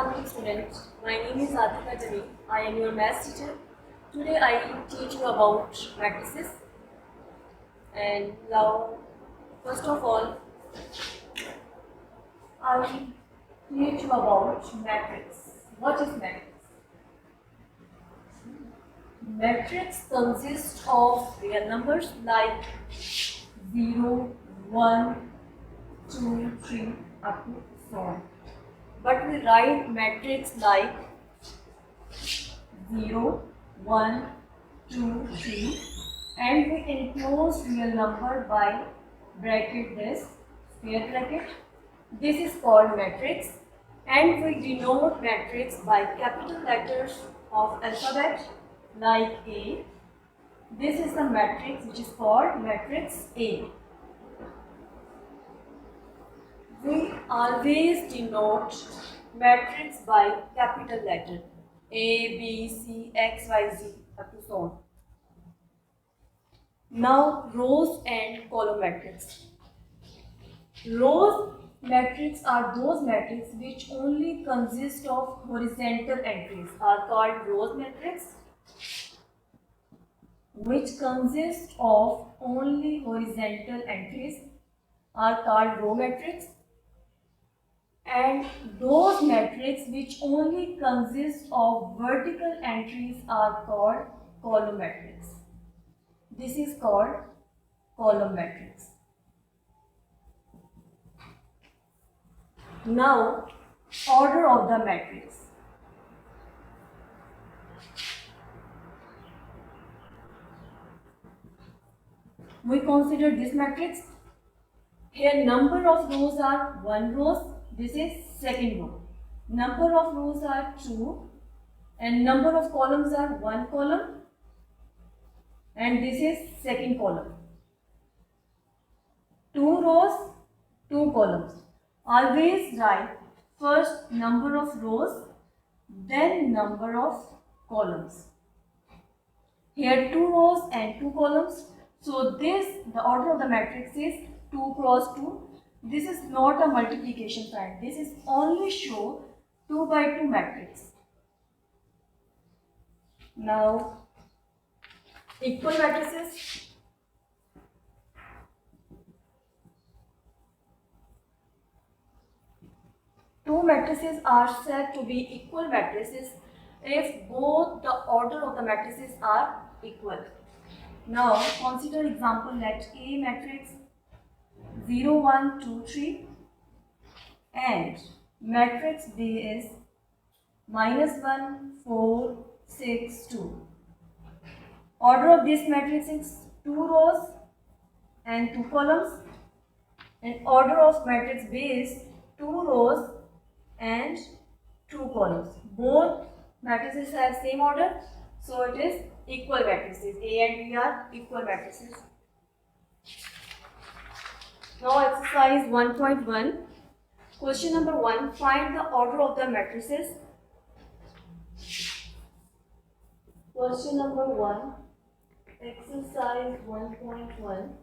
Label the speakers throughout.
Speaker 1: Assalamualaikum students. My name is Atika Jamil. I am your maths teacher. Today I teach you about matrices. And now, first of all, I will teach you about matrix. What is matrix? Matrix consists of real numbers like 0, 1, 2, 3 up to so on. But we write matrix like 0, 1, 2, 3 and we enclose real number by bracket this, square bracket. This is called matrix and we denote matrix by capital letters of alphabet like A. This is the matrix which is called matrix A. We always denote matrix by capital letter A, B, C, X, Y, Z up to so on. Now rows and column matrix. Rows matrix are those matrices which only consist of horizontal entries are called rows matrix, which consist of only horizontal entries are called row matrix, and those matrices which only consist of vertical entries are called column matrix. This is called column matrix. Now, order of the matrix. We consider this matrix. Here number of rows are 1 rows. This is second row. Number of rows are 2 and number of columns are 1 column and this is second column. 2 rows, 2 columns. Always write first number of rows, then number of columns. Here 2 rows and 2 columns. So the order of the matrix is 2 cross 2. This is not a multiplication sign. This is only show 2 by 2 matrix. Now, equal matrices. Two matrices are said to be equal matrices if both the order of the matrices are equal. Now, consider example let A matrix 0, 1, 2, 3 and matrix B is -1, 4, 6, 2. Order of this matrix is 2 rows and 2 columns, and order of matrix B is 2 rows and 2 columns. Both matrices have same order, so it is equal matrices. A and B are equal matrices. Now exercise 1.1. Question number 1. Find the order of the matrices. Question number 1. Exercise 1.1.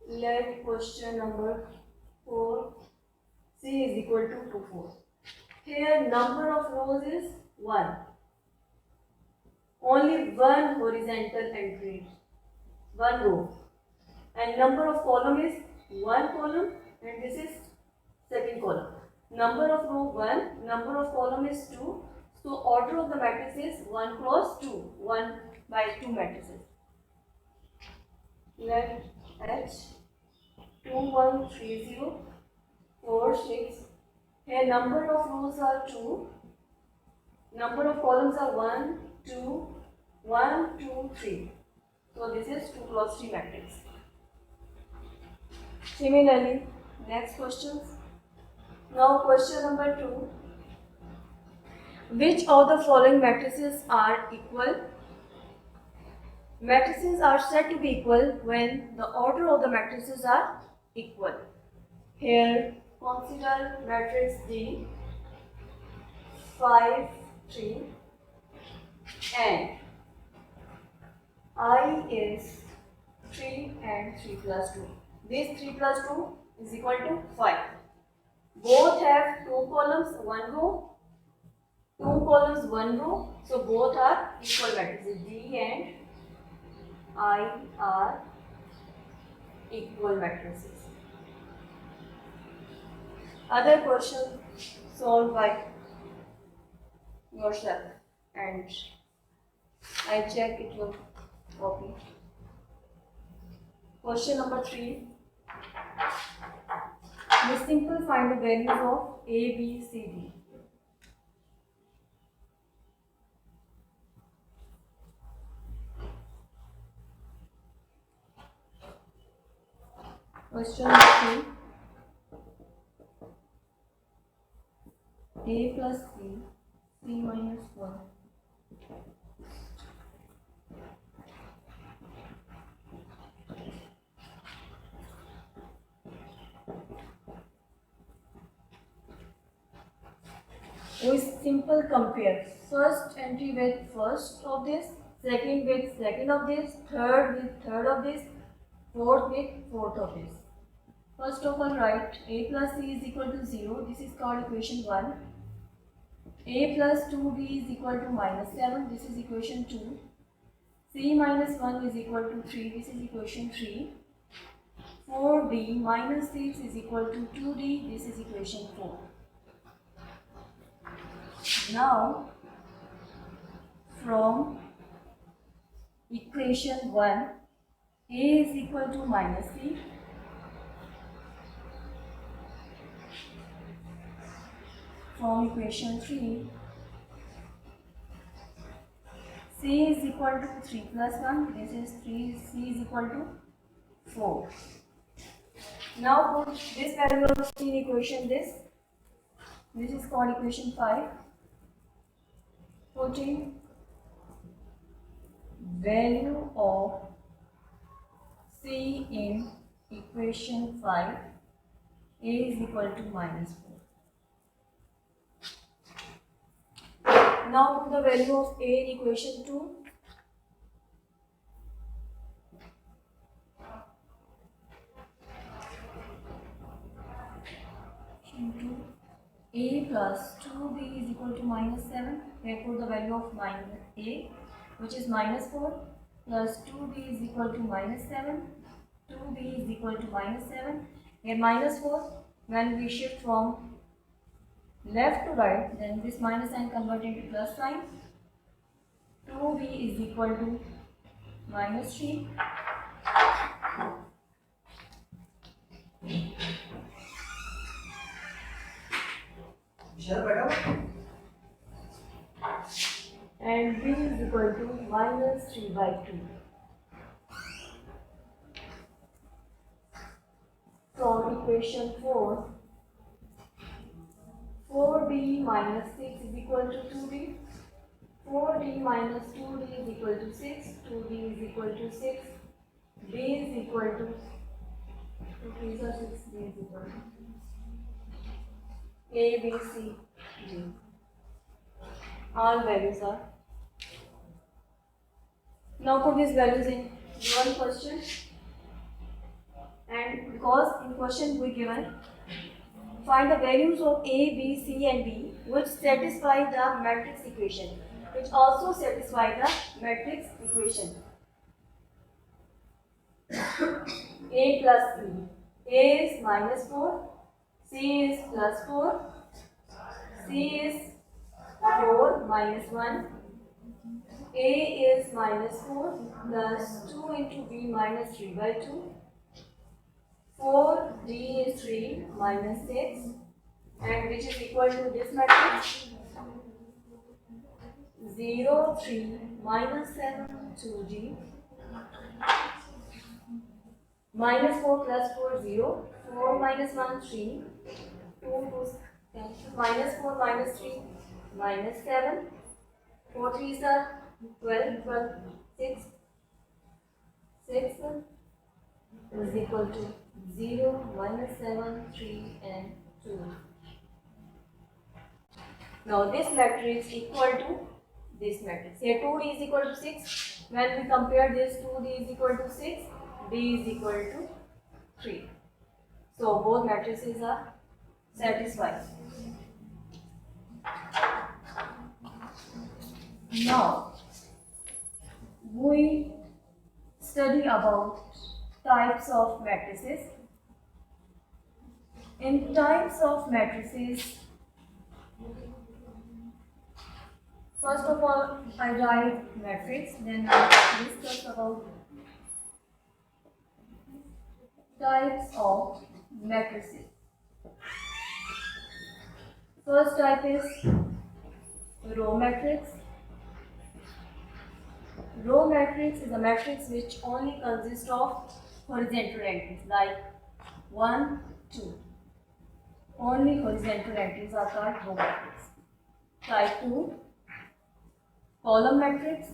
Speaker 1: Let question number 4. C is equal to 2, 4. Here number of rows is 1. Only one horizontal entry, 1 row. And number of column is 1 column and this is second column. Number of row 1, number of column is 2. So order of the matrix is 1 cross 2, 1 by 2 matrices. Let H 2, 1, 3, 0, 4, 6. Here number of rows are 2. Number of columns are 1, 2, 1, 2, 3. So this is 2 cross 3 matrix. Similarly, next questions. Now question number 2. Which of the following matrices are equal? Matrices are said to be equal when the order of the matrices are equal. Here consider matrix D 5, 3 and I is 3 and 3 plus 2. This 3 plus 2 is equal to 5. Both have 2 columns, 1 row. 2 columns, 1 row. So both are equal matrices. D and I are equal matrices. Other question solved by yourself and I check it your copy. Question number 3. We simply find the values of A, B, C, D. Question number 3. A plus C, C minus 1. We simple compare first entry with first of this, second with second of this, third with third of this, fourth with fourth of this. First of all, write A plus C is equal to 0. This is called equation 1. A plus 2B is equal to minus 7. This is equation 2. C minus 1 is equal to 3. This is equation 3. 4B minus 6 is equal to 2D. This is equation 4. Now, from equation 1, A is equal to minus C. From equation 3, C is equal to 3 plus 1. This is 3. C is equal to 4. Now put this value of C in equation this. This is called equation 5. Putting value of C in equation 5, A is equal to minus 4. Now put the value of A in equation 2. A plus 2B is equal to minus 7. Therefore, the value of minus A, which is minus 4, plus 2B is equal to minus 7. 2B is equal to minus 7. Here minus 4, when we shift from left to right, then this minus sign convert into plus sign. 2B is equal to minus 3. And B is equal to minus 3 by 2. From equation 4, 4D minus 6 is equal to 2D. 4D minus 2D is equal to 6. 2D is equal to 6. D is equal to 2 3s are 6. D is equal to A, B, C, D. All values are. Now put these values in one question. And because in question we given, find the values of A, B, C and D which satisfy the matrix equation, which also satisfy the matrix equation. A plus B. A is minus 4, C is plus 4, C is 4 minus 1, A is minus 4 plus 2 into B minus 3 by 2, 4, D is 3 minus 6, and which is equal to this matrix 0, 3 minus 7, 2D, minus 4 plus 4, 0, 4 minus 1, 3, 2, 2, minus 4 minus 3, minus 7, 4 3s are 12, 12, 6, 6 is equal to 0, minus 7, 3 and 2. Now this matrix equal to this matrix. Here 2D is equal to 6. When we compare this, 2D is equal to 6, D is equal to 3. So both matrices are satisfy. Now we study about types of matrices. In types of matrices, first of all, I write matrix, then I discuss about types of matrices. First type is row matrix. Row matrix is a matrix which only consists of horizontal entries like 1, 2. Only horizontal entries are called row matrix. Type 2, column matrix.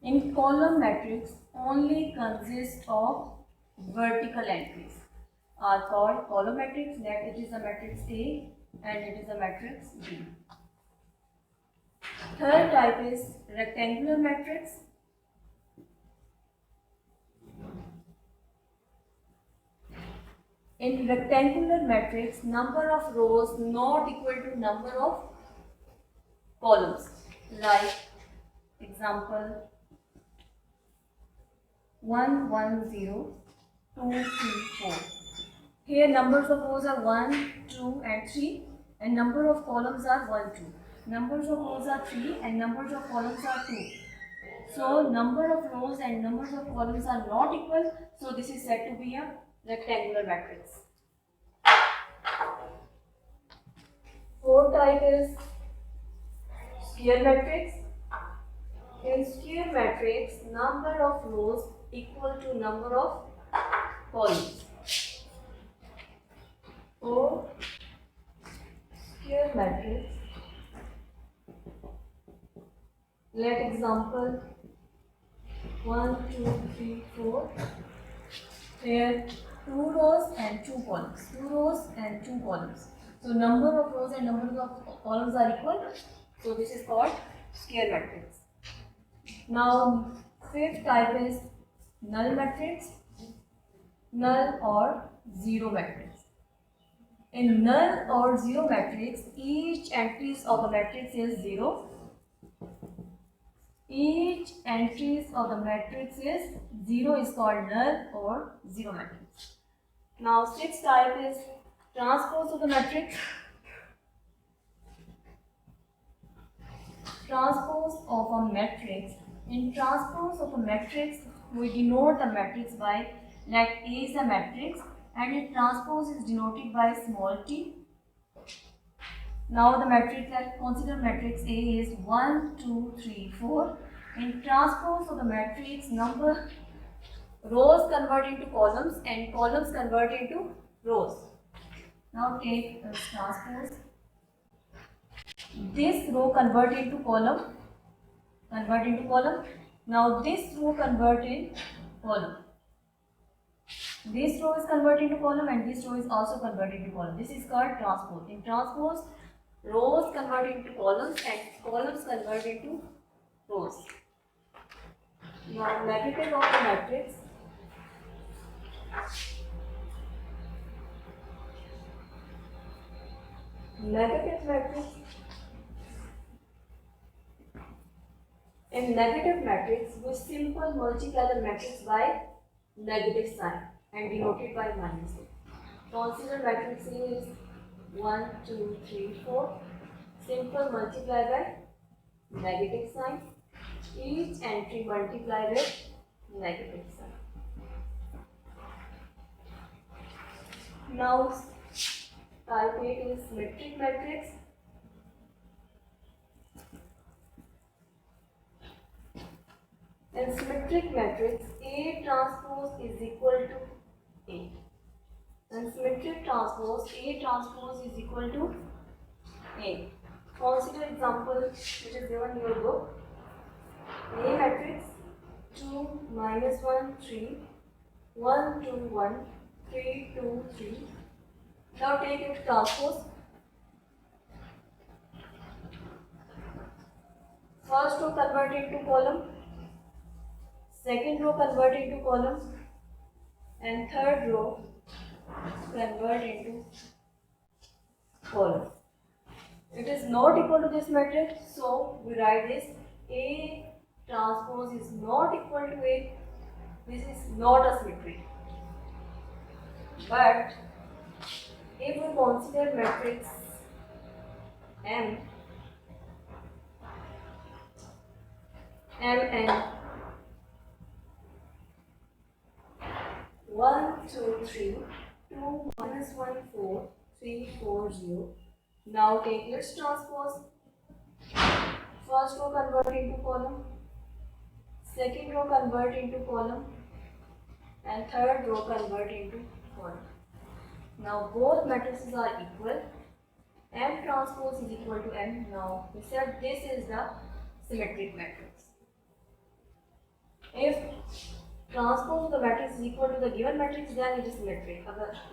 Speaker 1: In column matrix, only consists of vertical entries are called column matrix. That it is a matrix A and it is a matrix B. Third type is rectangular matrix. In rectangular matrix, number of rows not equal to number of columns. Like example 1, 1, 0, 2, 3, 4. Here numbers of rows are 1, 2 and 3 and number of columns are 1, 2. Numbers of rows are 3 and numbers of columns are 2. So number of rows and numbers of columns are not equal. So this is said to be a rectangular matrix. Fourth type is square matrix. In square matrix, number of rows equal to number of columns. Or square matrix. Let example 1, 2, 3, 4. Here 2 rows and 2 columns. 2 rows and 2 columns. So number of rows and number of columns are equal. So this is called square matrix. Now fifth type is null matrix. Null or zero matrix. In null or zero matrix, each entries of the matrix is 0. Each entries of the matrix is 0 is called null or zero matrix. Now sixth type is transpose of the matrix. Transpose of a matrix. In transpose of a matrix, we denote the matrix by let A is a matrix and its transpose is denoted by small t. Now the matrix, let's consider matrix A is 1, 2, 3, 4. In transpose of the matrix, number rows convert into columns and columns convert into rows. Now take transpose. This row convert into column. Now this row convert in column. This row is converted into column and this row is also converted into column. This is called transpose. In transpose, rows convert into columns and columns convert into rows. Now negative of the matrix. Negative matrix. In negative matrix, we simply multiply the matrix by negative sign and denoted by minus. Consider matrix A is 1, 2, 3, 4. Simple multiply by negative sign. Each entry multiply with negative sign. Now type 8 is symmetric matrix. In symmetric matrix, A transpose is equal to A. In symmetric transpose, A transpose is equal to A. Consider example which is given in your book. A matrix 2, minus 1, 3, 1, 2, 1, 3, 2, 3. Now take its transpose. First row convert into column. Second row convert into column. and third row convert into column. It is not equal to this matrix, so we write this A transpose is not equal to A. This is not a symmetry. But if we consider matrix M, and 1, 2, 3, 2, minus 1, 4, 3, 4, 0. Now take its transpose. First row convert into column, second row convert into column, and third row convert into column. Now both matrices are equal. M transpose is equal to M. Now we said this is the symmetric matrix. If transpose of the matrix is equal to the given matrix, then it is symmetric.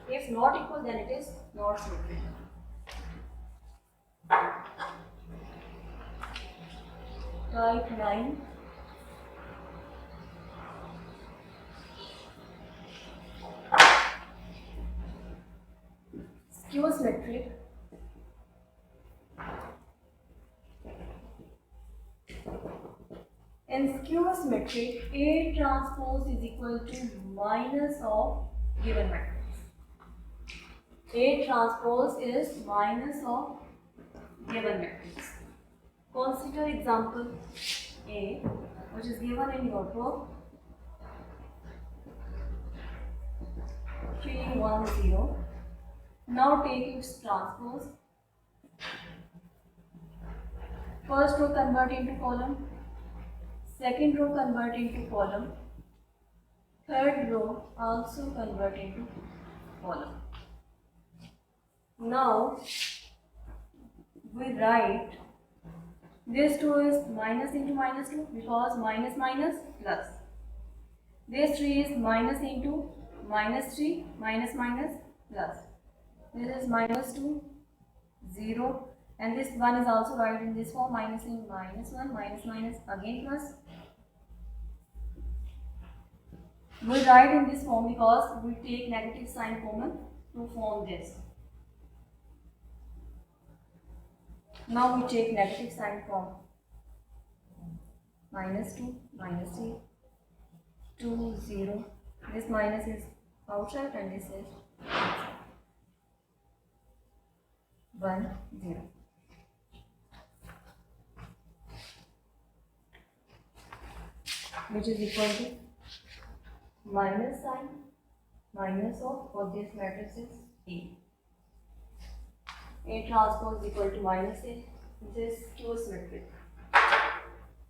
Speaker 1: If not equal, then it is not symmetric. Type 9. Skew symmetric. In skew symmetric, A transpose is equal to minus of given matrix. A transpose is minus of given matrix. Consider example A, which is given in your book 3, 1, 0. Now take its transpose. First row convert into column, second row convert into column, third row also convert into column. Now we write this 2 is minus into minus 2 because minus minus plus. This 3 is minus into minus 3 minus minus plus. This is minus 2 0, and this 1 is also right in this form, minus in minus 1 minus minus again plus. We write in this form because we take negative sign common to form this. Now we take negative sign from minus 2, minus 3, 2, 0. This minus is outside and this is 1, 0. Which is equal to minus sign minus of, for this matrix is A. A transpose is equal to minus A. This is skew symmetric.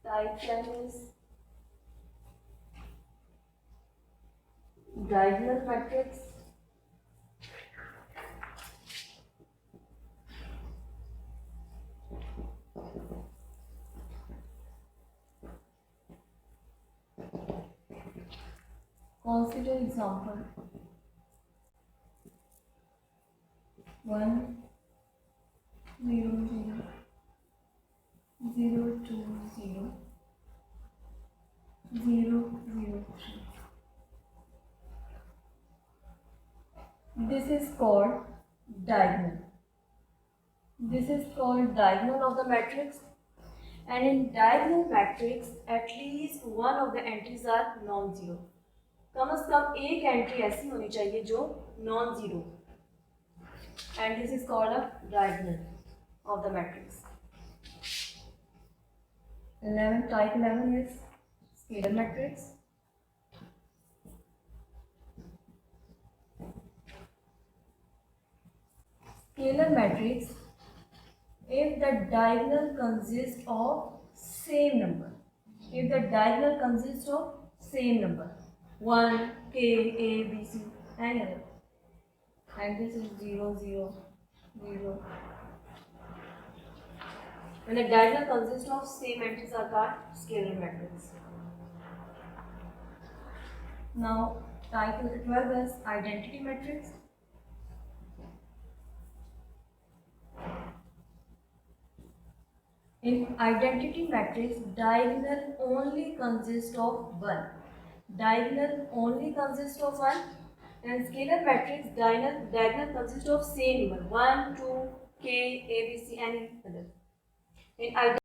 Speaker 1: Type 10 is diagonal matrix. Consider example 1, 0, 0, 0, 2, 0, 0, 0, 3. This is called diagonal. This is called diagonal of the matrix, and in diagonal matrix at least one of the entries are non-zero. कम से कम एक entry ऐसी होनी चाहिए जो non zero, and this is called a diagonal of the matrix. 11 type 11 is scalar matrix. Scalar matrix if the diagonal consists of same number. If the diagonal consists of same number 1, K, A, B, C, any other, and this is 0, 0, 0. When the diagonal consists of same entries are called scalar matrix. Now type 12 is identity matrix. In identity matrix, diagonal only consists of 1. Diagonal only consists of 1, And scalar matrix diagonal consists of same number 1, 2, k, a, b, c, and other. In